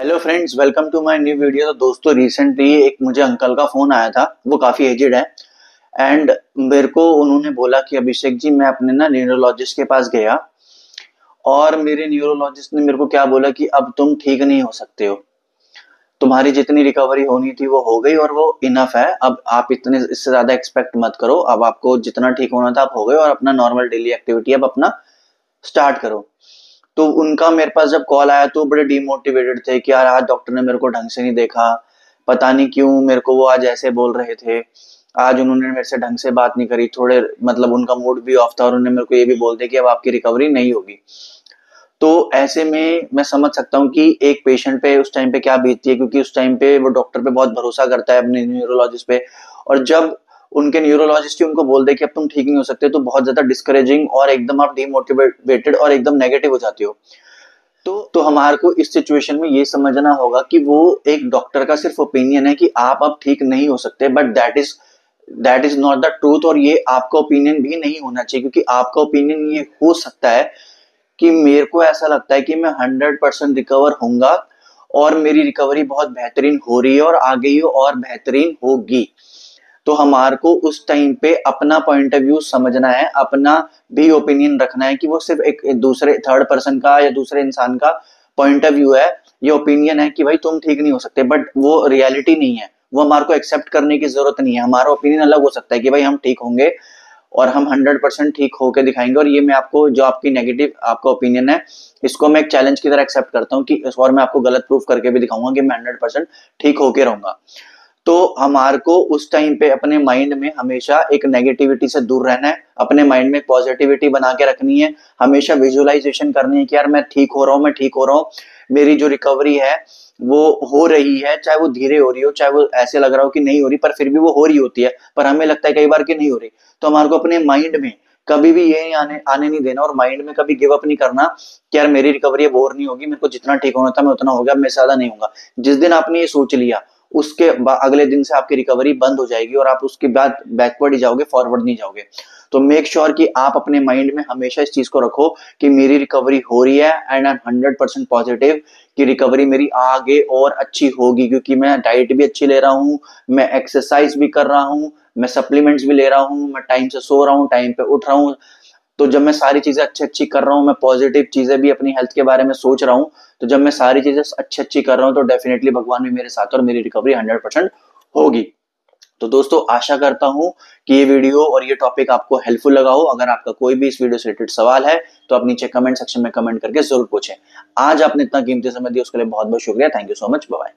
Hello friends, welcome to my new video. तो दोस्तों, recently एक मुझे अंकल का फोन आया था। वो काफी एजेड है एंड मेरे को उन्होंने बोला कि अभिषेक जी, मैं अपने ना न्यूरोलॉजिस्ट के पास गया और मेरे न्यूरोलॉजिस्ट ने मेरे को क्या बोला कि अब तुम ठीक नहीं हो सकते हो। तुम्हारी जितनी रिकवरी होनी थी वो हो गई और वो इनफ है। अब आप इतने इससे ज्यादा एक्सपेक्ट मत करो। अब आपको जितना ठीक होना था आप हो गए और अपना नॉर्मल डेली एक्टिविटी अब अपना स्टार्ट करो। तो उनका मेरे पास जब कॉल आया तो बड़े डिमोटिवेटेड थे कि यार आज डॉक्टर ने मेरे को ढंग से नहीं देखा, पता नहीं क्यों मेरे को वो आज ऐसे बोल रहे थे, आज उन्होंने मेरे से ढंग से बात नहीं करी, थोड़े मतलब उनका मूड भी ऑफ था और उन्होंने मेरे को ये भी बोल दिया कि अब आपकी रिकवरी नहीं होगी। तो ऐसे में मैं समझ सकता हूँ कि एक पेशेंट पे उस टाइम पे क्या बीतती है, क्योंकि उस टाइम पे वो डॉक्टर पे बहुत भरोसा करता है अपने न्यूरोलॉजिस्ट पे। और जब उनके न्यूरोलॉजिस्ट ही उनको बोल दे कि अब तुम ठीक नहीं हो सकते, तो बहुत ज्यादा डिस्करेजिंग और एकदम आप डिमोटिवेटेड और एकदम नेगेटिव हो जाती हो। तो हमारे को इस सिचुएशन में ये समझना होगा कि वो एक डॉक्टर का सिर्फ ओपिनियन है कि आप अब ठीक नहीं हो सकते, but that is not the truth. और ये आपका ओपिनियन भी नहीं होना चाहिए, क्योंकि आपका ओपिनियन ये हो सकता है कि मेरे को ऐसा लगता है कि मैं 100% रिकवर होऊंगा और मेरी रिकवरी बहुत बेहतरीन हो रही है और आगे ही और बेहतरीन होगी। तो हमारे को उस टाइम पे अपना पॉइंट ऑफ व्यू समझना है, अपना भी ओपिनियन रखना है कि वो सिर्फ एक दूसरे थर्ड पर्सन का या दूसरे इंसान का पॉइंट ऑफ व्यू है। ये ओपिनियन है कि भाई तुम ठीक नहीं हो सकते, बट वो रियलिटी नहीं है। वो हमारे को एक्सेप्ट करने की जरूरत नहीं है। हमारा ओपिनियन अलग हो सकता है कि भाई हम ठीक होंगे और हम 100% ठीक होके दिखाएंगे। और ये मैं आपको, जो आपकी नेगेटिव आपका ओपिनियन है, इसको मैं एक चैलेंज की तरह एक्सेप्ट करता हूँ कि और मैं आपको गलत प्रूफ करके भी दिखाऊंगा कि मैं 100% ठीक होके रहूंगा। तो हमारे को उस टाइम पे अपने माइंड में हमेशा एक नेगेटिविटी से दूर रहना है, अपने माइंड में पॉजिटिविटी बना के रखनी है। हमेशा विजुअलाइजेशन करनी है कि यार मैं ठीक हो रहा हूँ, मैं ठीक हो रहा हूँ, मेरी जो रिकवरी है वो हो रही है। चाहे वो धीरे हो रही हो, चाहे वो ऐसे लग रहा हो कि नहीं हो रही, पर फिर भी वो हो रही होती है। पर हमें लगता है कई बार कि नहीं हो रही। तो हमारे को अपने माइंड में कभी भी ये आने आने नहीं देना और माइंड में कभी गिव अप नहीं करना कि यार मेरी रिकवरी अब और नहीं होगी, मेरे को जितना ठीक होना था मैं उतना हो गया, अब मैं ज्यादा नहीं होगा। जिस दिन आपने ये सोच लिया, उसके अगले दिन से आपकी रिकवरी बंद हो जाएगी और आप उसके बाद बैकवर्ड ही जाओगे, फॉरवर्ड नहीं जाओगे। तो मेक श्योर कि आप अपने माइंड में हमेशा इस चीज को रखो कि मेरी रिकवरी हो रही है एंड आई एम 100% पॉजिटिव कि रिकवरी मेरी आगे और अच्छी होगी, क्योंकि मैं डाइट भी अच्छी ले रहा हूँ, मैं एक्सरसाइज भी कर रहा हूँ, मैं सप्लीमेंट्स भी ले रहा हूँ, मैं टाइम से सो रहा हूँ, टाइम पे उठ रहा हूँ। तो जब मैं सारी चीजें अच्छी अच्छी कर रहा हूँ, मैं पॉजिटिव चीजें भी अपनी हेल्थ के बारे में सोच रहा हूँ, तो जब मैं सारी चीजें अच्छी अच्छी कर रहा हूँ तो डेफिनेटली भगवान भी मेरे साथ और मेरी रिकवरी 100% होगी। तो दोस्तों, आशा करता हूं कि ये वीडियो और ये टॉपिक आपको हेल्पफुल लगा हो। अगर आपका कोई भी इस वीडियो से रिलेटेड सवाल है तो आप नीचे कमेंट सेक्शन में कमेंट करके जरूर पूछें। आज आपने इतना कीमती समय दिया उसके लिए बहुत बहुत शुक्रिया। Thank you so much. Bye.